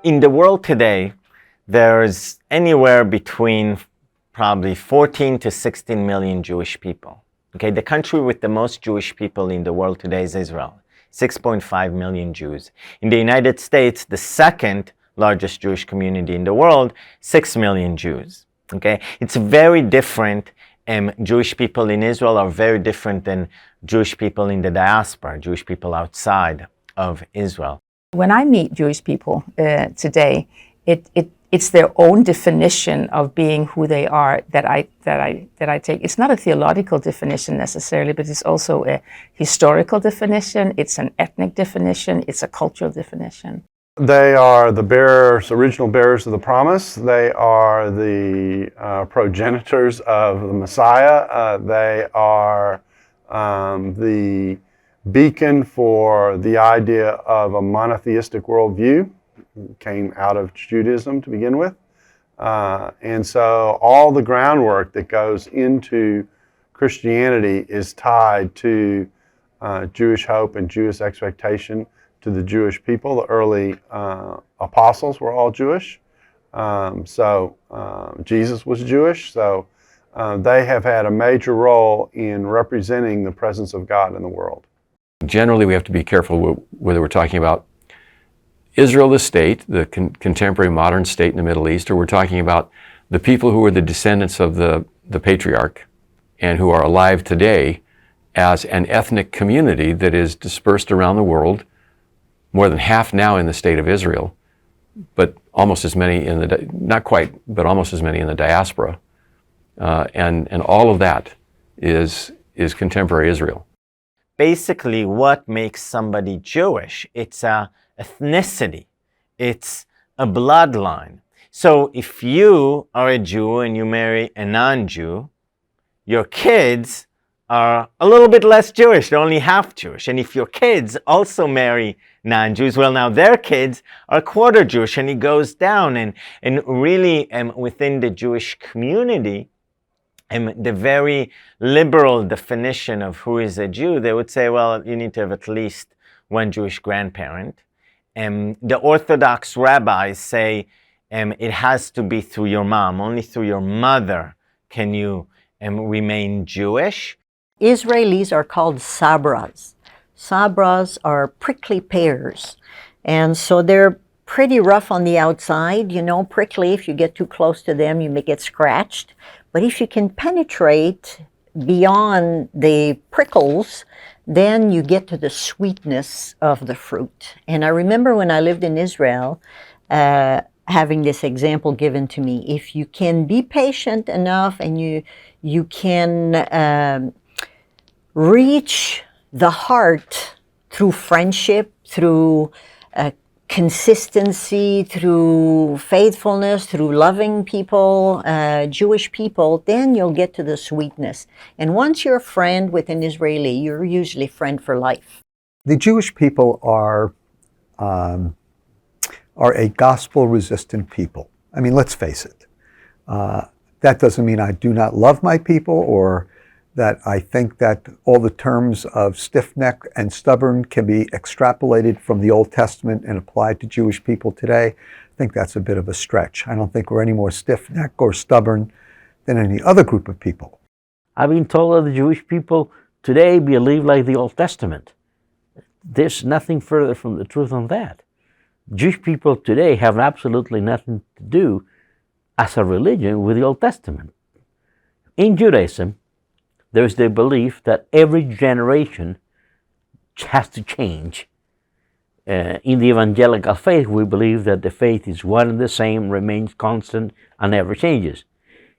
In the world today, there's anywhere between probably 14 to 16 million Jewish people. Okay, the country with the most Jewish people in the world today is Israel, 6.5 million Jews. In the United States, the second largest Jewish community in the world, 6 million Jews. Okay, it's very different. Jewish people in Israel are very different than Jewish people in the diaspora, Jewish people outside of Israel. When I meet Jewish people today, it's their own definition of being who they are that I take. It's not a theological definition necessarily, but it's also a historical definition. It's an ethnic definition. It's a cultural definition. They are the bearers, original bearers of the promise. They are the progenitors of the Messiah. They are the beacon for the idea of a monotheistic worldview. Came out of Judaism to begin with. And so all the groundwork that goes into Christianity is tied to Jewish hope and Jewish expectation to the Jewish people. The early apostles were all Jewish. So Jesus was Jewish. So they have had a major role in representing the presence of God in the world. Generally, we have to be careful whether we're talking about Israel, the state, the contemporary modern state in the Middle East, or we're talking about the people who are the descendants of the patriarch and who are alive today as an ethnic community that is dispersed around the world, more than half now in the state of Israel, but almost as many in the, not quite, but almost as many in the diaspora. And all of that is contemporary Israel. Basically, what makes somebody Jewish? It's a ethnicity. It's a bloodline. So if you are a Jew and you marry a non-Jew, your kids are a little bit less Jewish. They're only half Jewish. And if your kids also marry non-Jews, well, now their kids are quarter Jewish, and it goes down. And really, within the Jewish community, the very liberal definition of who is a Jew, they would say, well, you need to have at least one Jewish grandparent. The Orthodox rabbis say it has to be through your mom. Only through your mother can you remain Jewish. Israelis are called sabras. Sabras are prickly pears. And so they're pretty rough on the outside, you know, prickly. If you get too close to them, you may get scratched. But if you can penetrate beyond the prickles, then you get to the sweetness of the fruit. And I remember when I lived in Israel, having this example given to me. If you can be patient enough and you can reach the heart through friendship, through consistency, through faithfulness, through loving people, Jewish people, then you'll get to the sweetness. And once you're a friend with an Israeli, you're usually friend for life. The Jewish people are a gospel-resistant people. I mean, let's face it. That doesn't mean I do not love my people or that I think that all the terms of stiff-necked and stubborn can be extrapolated from the Old Testament and applied to Jewish people today. I think that's a bit of a stretch. I don't think we're any more stiff-necked or stubborn than any other group of people. I've been told that the Jewish people today believe like the Old Testament. There's nothing further from the truth on that. Jewish people today have absolutely nothing to do as a religion with the Old Testament. In Judaism, there is the belief that every generation has to change. In the evangelical faith, we believe that the faith is one and the same, remains constant, and never changes.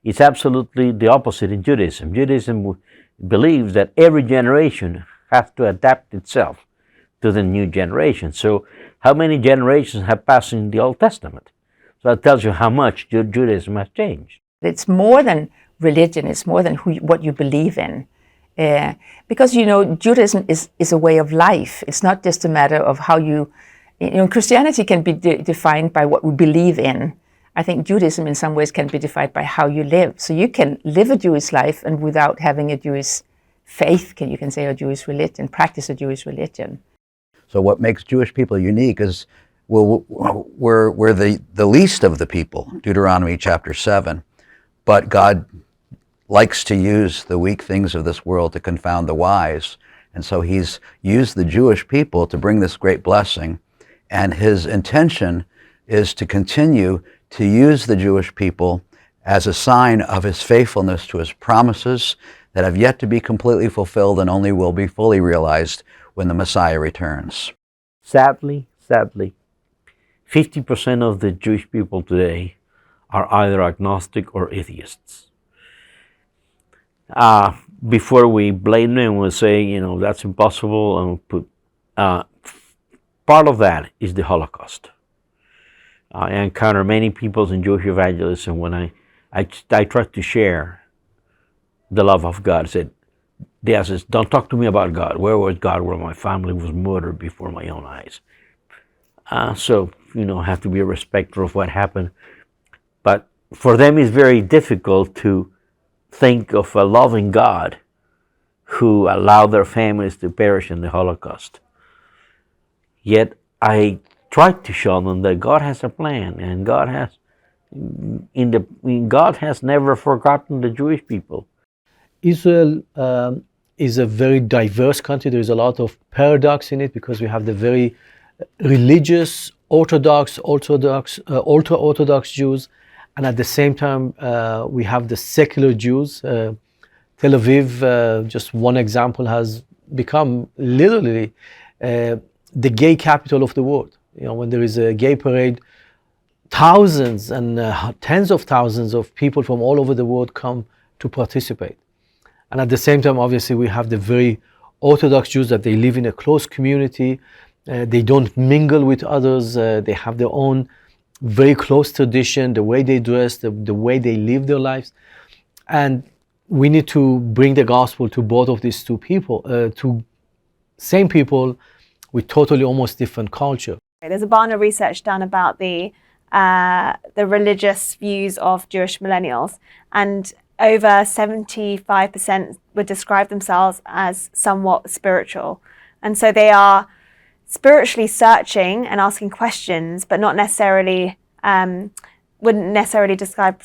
It's absolutely the opposite in Judaism. Judaism believes that every generation has to adapt itself to the new generation. So how many generations have passed in the Old Testament? So that tells you how much Judaism has changed. It's more than religion, it's more than what you believe in. Because, you know, Judaism is a way of life. It's not just a matter of how Christianity can be defined by what we believe in. I think Judaism in some ways can be defined by how you live. So you can live a Jewish life and without having a Jewish faith, you can say, a Jewish religion, practice a Jewish religion. So what makes Jewish people unique is well, we're the least of the people, Deuteronomy chapter 7, but God likes to use the weak things of this world to confound the wise. And so he's used the Jewish people to bring this great blessing. And his intention is to continue to use the Jewish people as a sign of his faithfulness to his promises that have yet to be completely fulfilled and only will be fully realized when the Messiah returns. Sadly, 50% of the Jewish people today are either agnostic or atheists. Before we blame them, we'll say, that's impossible, and part of that is the Holocaust. I encounter many people in Jewish evangelism when I try to share the love of God. They says, don't talk to me about God. Where was God when my family was murdered before my own eyes? So, have to be respectful of what happened. But for them, it's very difficult to think of a loving God who allowed their families to perish in the Holocaust. Yet I tried to show them that God has a plan, and God has never forgotten the Jewish people. Israel is a very diverse country. There is a lot of paradox in it because we have the very religious, ultra-Orthodox Jews, and at the same time we have the secular Jews. Tel Aviv, just one example, has become literally the gay capital of the world. When there is a gay parade, thousands and tens of thousands of people from all over the world come to participate. And at the same time, obviously, we have the very Orthodox Jews that they live in a close community. They don't mingle with others. They have their own very close tradition, the way they dress, the way they live their lives. And we need to bring the gospel to both of these two people, to same people with totally almost different culture. There's a Barna research done about the religious views of Jewish millennials, and over 75% would describe themselves as somewhat spiritual. And so they are spiritually searching and asking questions, but not necessarily, wouldn't necessarily describe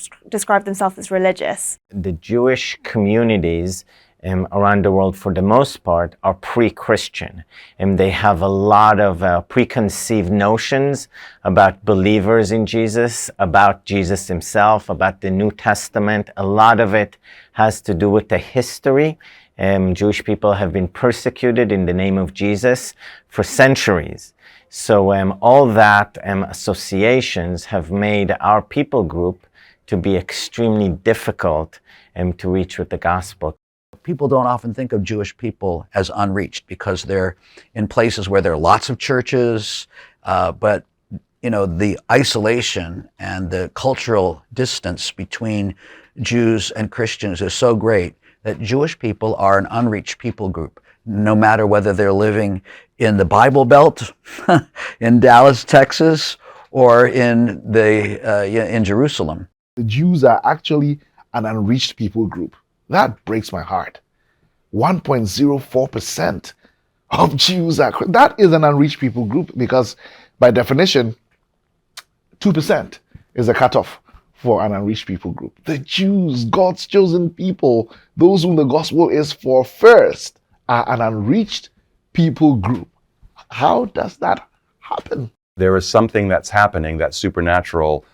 themselves as religious. The Jewish communities around the world, for the most part, are pre-Christian, and they have a lot of preconceived notions about believers in Jesus, about Jesus himself, about the New Testament. A lot of it has to do with the history. Jewish people have been persecuted in the name of Jesus for centuries. So all that associations have made our people group to be extremely difficult to reach with the gospel. People don't often think of Jewish people as unreached because they're in places where there are lots of churches, but the isolation and the cultural distance between Jews and Christians is so great that Jewish people are an unreached people group, no matter whether they're living in the Bible Belt, in Dallas, Texas, or in Jerusalem. The Jews are actually an unreached people group. That breaks my heart. 1.04% of Jews that is an unreached people group, because by definition, 2% is a cutoff for an unreached people group. The Jews, God's chosen people, those whom the gospel is for first, are an unreached people group. How does that happen? There is something that's happening that's supernatural.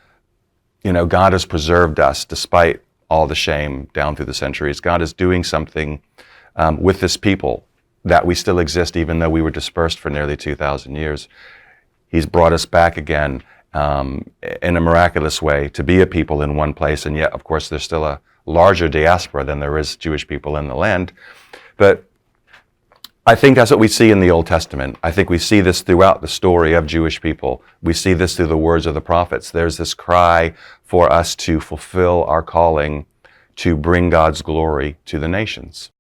God has preserved us despite all the shame down through the centuries. God is doing something with this people that we still exist even though we were dispersed for nearly 2,000 years. He's brought us back again in a miraculous way to be a people in one place, and yet, of course, there's still a larger diaspora than there is Jewish people in the land. But I think that's what we see in the Old Testament. I think we see this throughout the story of Jewish people. We see this through the words of the prophets. There's this cry for us to fulfill our calling to bring God's glory to the nations.